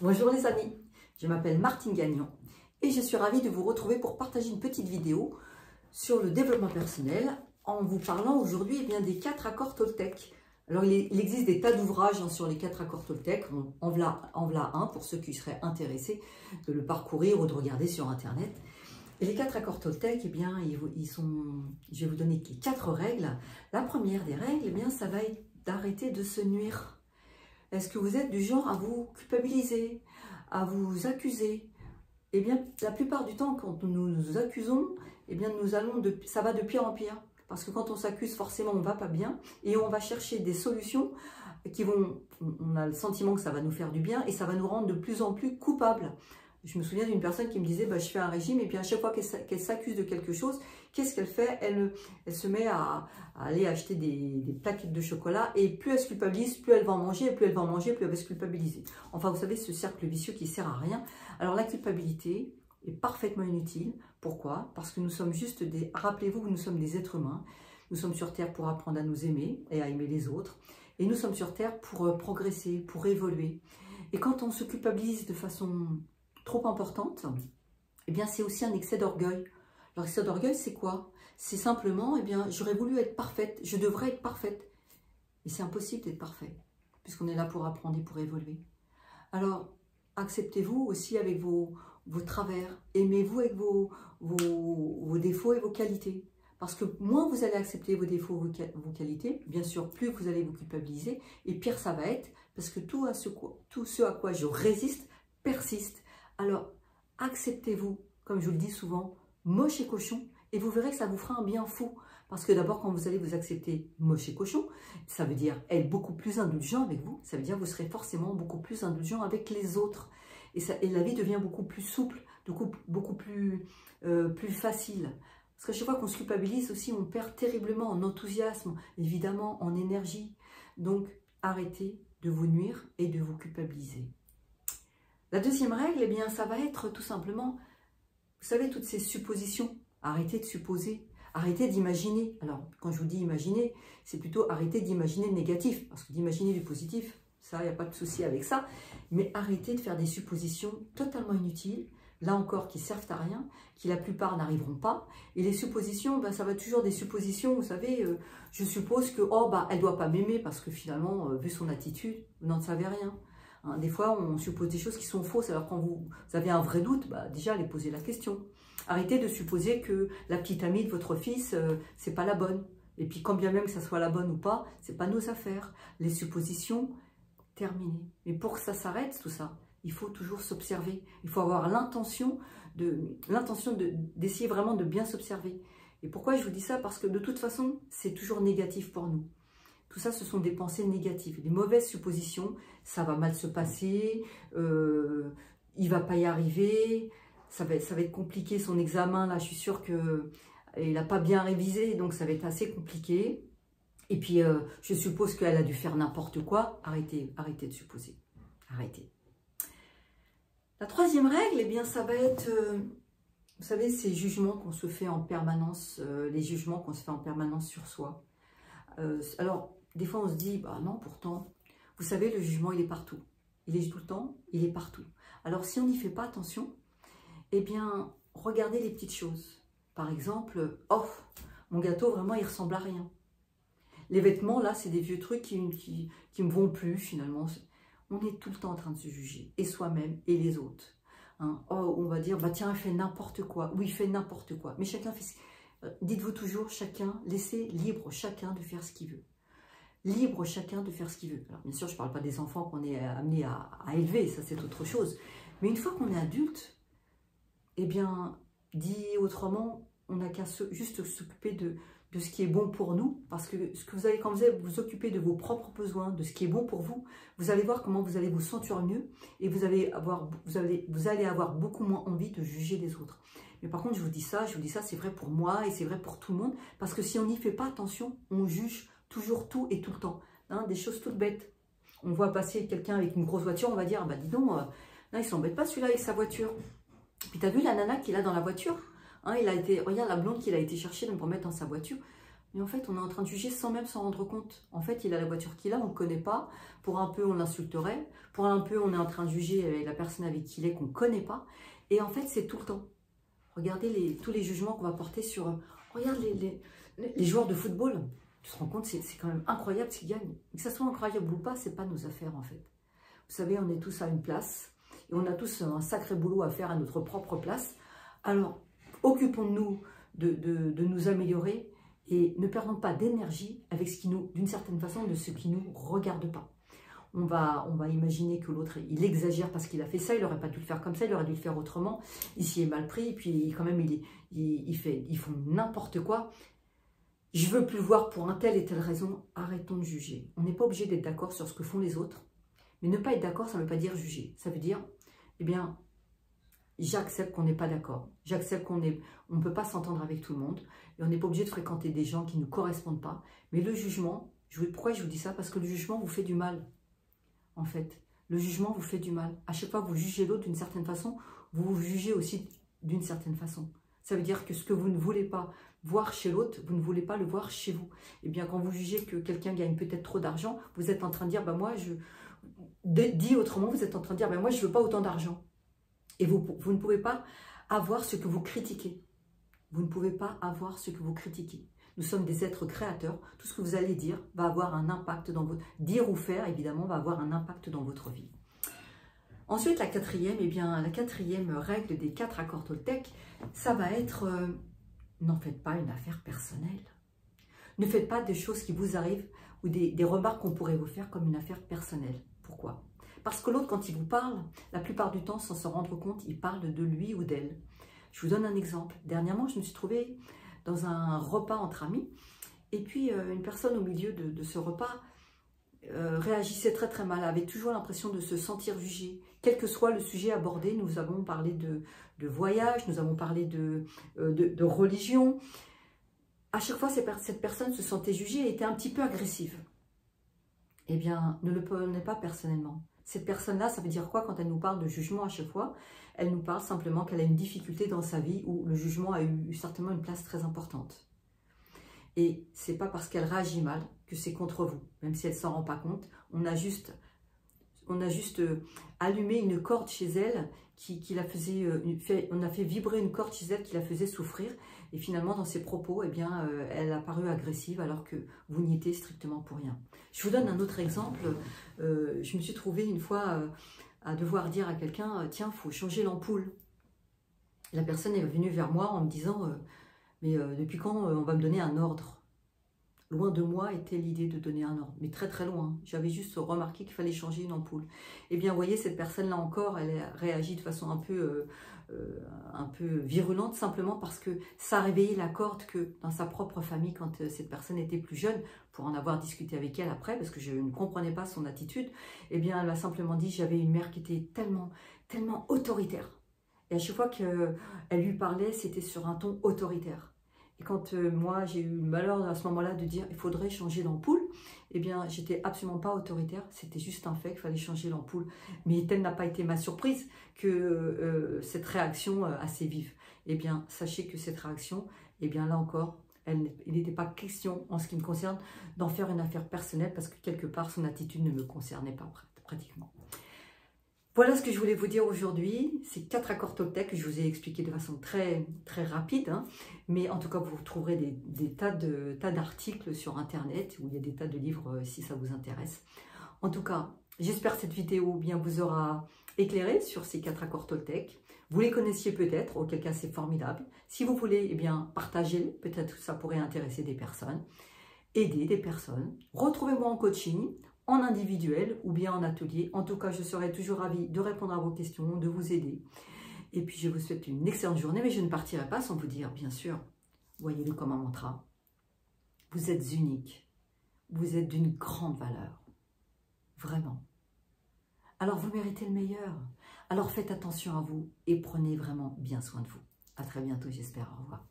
Bonjour les amis, je m'appelle Martine Gagnon et je suis ravie de vous retrouver pour partager une petite vidéo sur le développement personnel en vous parlant aujourd'hui des 4 accords Toltec. Alors il existe des tas d'ouvrages sur les 4 accords Toltec, en voilà un pour ceux qui seraient intéressés de le parcourir ou de regarder sur internet. Et les 4 accords Toltec, je vais vous donner les 4 règles. La première des règles, ça va être d'arrêter de se nuire. Est-ce que vous êtes du genre à vous culpabiliser, à vous accuser? La plupart du temps, quand nous nous accusons, ça va de pire en pire. Parce que quand on s'accuse, forcément, on ne va pas bien. Et on va chercher des solutions on a le sentiment que ça va nous faire du bien et ça va nous rendre de plus en plus coupables. Je me souviens d'une personne qui me disait, je fais un régime et puis à chaque fois qu'elle s'accuse de quelque chose, qu'est-ce qu'elle fait? Elle se met à aller acheter des plaquettes de chocolat et plus elle se culpabilise, plus elle va en manger, et plus elle va en manger, plus elle va se culpabiliser. Enfin, vous savez, ce cercle vicieux qui ne sert à rien. Alors la culpabilité est parfaitement inutile. Pourquoi? Parce que nous sommes juste rappelez-vous que nous sommes des êtres humains. Nous sommes sur Terre pour apprendre à nous aimer et à aimer les autres. Et nous sommes sur Terre pour progresser, pour évoluer. Et quand on se culpabilise de façon trop importante, c'est aussi un excès d'orgueil. Alors, l'excès d'orgueil, c'est quoi? C'est simplement, j'aurais voulu être parfaite, je devrais être parfaite. Et c'est impossible d'être parfait, puisqu'on est là pour apprendre et pour évoluer. Alors, acceptez-vous aussi avec vos travers, aimez-vous avec vos défauts et vos qualités. Parce que moins vous allez accepter vos défauts et vos qualités, bien sûr, plus vous allez vous culpabiliser, et pire ça va être, parce que tout ce à quoi je résiste persiste. Alors, acceptez-vous, comme je vous le dis souvent, moche et cochon, et vous verrez que ça vous fera un bien fou. Parce que d'abord, quand vous allez vous accepter moche et cochon, ça veut dire être beaucoup plus indulgent avec vous, ça veut dire que vous serez forcément beaucoup plus indulgent avec les autres. Et la vie devient beaucoup plus souple, beaucoup plus facile. Parce qu'à chaque fois qu'on se culpabilise aussi, on perd terriblement en enthousiasme, évidemment en énergie. Donc, arrêtez de vous nuire et de vous culpabiliser. La deuxième règle, ça va être tout simplement, vous savez, toutes ces suppositions. Arrêtez de supposer, arrêtez d'imaginer. Alors, quand je vous dis imaginer, c'est plutôt arrêter d'imaginer le négatif. Parce que d'imaginer du positif, ça, il n'y a pas de souci avec ça. Mais arrêtez de faire des suppositions totalement inutiles, là encore, qui ne servent à rien, qui la plupart n'arriveront pas. Et les suppositions, ça va toujours des suppositions, vous savez, je suppose que, elle ne doit pas m'aimer parce que finalement, vu son attitude, vous n'en savez rien. Des fois, on suppose des choses qui sont fausses, alors quand vous avez un vrai doute, déjà, allez poser la question. Arrêtez de supposer que la petite amie de votre fils, c'est pas la bonne. Et puis, quand bien même que ça soit la bonne ou pas, c'est pas nos affaires. Les suppositions, terminées. Mais pour que ça s'arrête, tout ça, il faut toujours s'observer. Il faut avoir l'intention d'essayer vraiment de bien s'observer. Et pourquoi je vous dis ça? Parce que de toute façon, c'est toujours négatif pour nous. Tout ça, ce sont des pensées négatives, des mauvaises suppositions. Ça va mal se passer, il ne va pas y arriver, ça va être compliqué son examen. Là, je suis sûre qu'il n'a pas bien révisé, donc ça va être assez compliqué. Et puis, je suppose qu'elle a dû faire n'importe quoi. Arrêtez de supposer. Arrêtez. La troisième règle, ça va être, vous savez, ces jugements qu'on se fait en permanence, les jugements qu'on se fait en permanence sur soi. Alors, des fois, on se dit, non, pourtant, vous savez, le jugement, il est partout. Il est tout le temps, il est partout. Alors, si on n'y fait pas attention, regardez les petites choses. Par exemple, mon gâteau, vraiment, il ressemble à rien. Les vêtements, là, c'est des vieux trucs qui me vont plus, finalement. On est tout le temps en train de se juger, et soi-même, et les autres. On va dire, tiens, il fait n'importe quoi. Oui, il fait n'importe quoi. Mais chacun fait... Dites-vous toujours, laissez libre chacun de faire ce qu'il veut. Libre chacun de faire ce qu'il veut. Alors bien sûr, je ne parle pas des enfants qu'on est amené à élever, ça c'est autre chose. Mais une fois qu'on est adulte, dit autrement, on n'a qu'à juste s'occuper de ce qui est bon pour nous. Parce que quand vous allez vous occuper de vos propres besoins, de ce qui est bon pour vous, vous allez voir comment vous allez vous sentir mieux et vous allez avoir beaucoup moins envie de juger les autres. Mais par contre, je vous dis ça, c'est vrai pour moi et c'est vrai pour tout le monde. Parce que si on n'y fait pas attention, on juge toujours tout et tout le temps. Des choses toutes bêtes. On voit passer quelqu'un avec une grosse voiture, on va dire, dis donc, là, il s'embête pas celui-là avec sa voiture. Puis t'as vu la nana qu'il a dans la voiture? Regarde la blonde qu'il a été chercher pour mettre dans sa voiture. Mais en fait, on est en train de juger sans même s'en rendre compte. En fait, il a la voiture qu'il a, on ne le connaît pas. Pour un peu, on l'insulterait. Pour un peu, on est en train de juger la personne avec qui il est qu'on ne connaît pas. Et en fait, c'est tout le temps. Regardez tous les jugements qu'on va porter sur... Regarde les joueurs de football. Tu te rends compte, c'est quand même incroyable ce qu'ils gagnent. Que ça soit incroyable ou pas, ce n'est pas nos affaires en fait. Vous savez, on est tous à une place. Et on a tous un sacré boulot à faire à notre propre place. Alors, occupons-nous de nous améliorer et ne perdons pas d'énergie avec ce qui nous, d'une certaine façon, de ce qui ne nous regarde pas. On va imaginer que l'autre, il exagère parce qu'il a fait ça, il n'aurait pas dû le faire comme ça, il aurait dû le faire autrement. Il s'y est mal pris, et puis quand même, ils font n'importe quoi. Je veux plus voir pour un tel et telle raison. Arrêtons de juger. On n'est pas obligé d'être d'accord sur ce que font les autres. Mais ne pas être d'accord, ça ne veut pas dire juger. Ça veut dire, eh bien, j'accepte qu'on n'est pas d'accord. J'accepte qu'on ne peut pas s'entendre avec tout le monde. Et on n'est pas obligé de fréquenter des gens qui ne correspondent pas. Mais le jugement, pourquoi je vous dis ça? Parce que le jugement vous fait du mal. En fait, le jugement vous fait du mal. À chaque fois que vous jugez l'autre d'une certaine façon, vous vous jugez aussi d'une certaine façon. Ça veut dire que ce que vous ne voulez pas voir chez l'autre, vous ne voulez pas le voir chez vous. Et bien, quand vous jugez que quelqu'un gagne peut-être trop d'argent, vous êtes en train de dire, bah moi, dit autrement, vous êtes en train de dire, bah moi, je ne veux pas autant d'argent. Et vous ne pouvez pas avoir ce que vous critiquez. Vous ne pouvez pas avoir ce que vous critiquez. Nous sommes des êtres créateurs. Tout ce que vous allez dire va avoir un impact dans votre... Dire ou faire, évidemment, va avoir un impact dans votre vie. Ensuite, la quatrième, eh bien, la quatrième règle des 4 accords Toltec, ça va être n'en faites pas une affaire personnelle. Ne faites pas des choses qui vous arrivent ou des remarques qu'on pourrait vous faire comme une affaire personnelle. Pourquoi? Parce que l'autre, quand il vous parle, la plupart du temps, sans s'en rendre compte, il parle de lui ou d'elle. Je vous donne un exemple. Dernièrement, je me suis trouvée dans un repas entre amis. Et puis, une personne au milieu de ce repas réagissait très très mal, avait toujours l'impression de se sentir jugée. Quel que soit le sujet abordé, nous avons parlé de voyage, nous avons parlé de religion. À chaque fois, cette personne se sentait jugée et était un petit peu agressive. Eh bien, ne le prenez pas personnellement. Cette personne-là, ça veut dire quoi quand elle nous parle de jugement à chaque fois? Elle nous parle simplement qu'elle a une difficulté dans sa vie où le jugement a eu certainement une place très importante. Et c'est pas parce qu'elle réagit mal que c'est contre vous, même si elle ne s'en rend pas compte. On a juste allumé une corde chez elle qui la faisait, on a fait vibrer une corde chez elle qui la faisait souffrir. Et finalement, dans ses propos, eh bien, elle a paru agressive alors que vous n'y étiez strictement pour rien. Je vous donne un autre exemple. Je me suis trouvée une fois à devoir dire à quelqu'un, tiens, il faut changer l'ampoule. La personne est venue vers moi en me disant, mais depuis quand on va me donner un ordre? Loin de moi était l'idée de donner un ordre, mais très très loin. J'avais juste remarqué qu'il fallait changer une ampoule. Eh bien, vous voyez, cette personne-là encore, elle réagit de façon un peu virulente, simplement parce que ça a réveillé la corde que dans sa propre famille, quand cette personne était plus jeune, pour en avoir discuté avec elle après, parce que je ne comprenais pas son attitude, eh bien, elle m'a simplement dit, j'avais une mère qui était tellement autoritaire. Et à chaque fois qu'elle lui parlait, c'était sur un ton autoritaire. Et quand moi, j'ai eu le malheur à ce moment-là de dire « il faudrait changer l'ampoule », eh bien, j'étais absolument pas autoritaire, c'était juste un fait qu'il fallait changer l'ampoule. Mais telle n'a pas été ma surprise que cette réaction assez vive. Eh bien, sachez que cette réaction, eh bien là encore, il n'était pas question, en ce qui me concerne, d'en faire une affaire personnelle parce que quelque part, son attitude ne me concernait pas pratiquement. Voilà ce que je voulais vous dire aujourd'hui, ces 4 accords Toltec que je vous ai expliqué de façon très rapide, hein. Mais en tout cas vous retrouverez des tas d'articles sur internet, où il y a des tas de livres si ça vous intéresse. En tout cas, j'espère que cette vidéo bien vous aura éclairé sur ces 4 accords Toltec. Vous les connaissiez peut-être, auquel cas c'est formidable. Si vous voulez, eh bien partagez-les, peut-être que ça pourrait intéresser des personnes, aider des personnes. Retrouvez-moi en coaching, en individuel ou bien en atelier. En tout cas, je serai toujours ravie de répondre à vos questions, de vous aider. Et puis, je vous souhaite une excellente journée, mais je ne partirai pas sans vous dire, bien sûr, voyez-le comme un mantra, vous êtes unique, vous êtes d'une grande valeur, vraiment. Alors, vous méritez le meilleur. Alors, faites attention à vous et prenez vraiment bien soin de vous. À très bientôt, j'espère. Au revoir.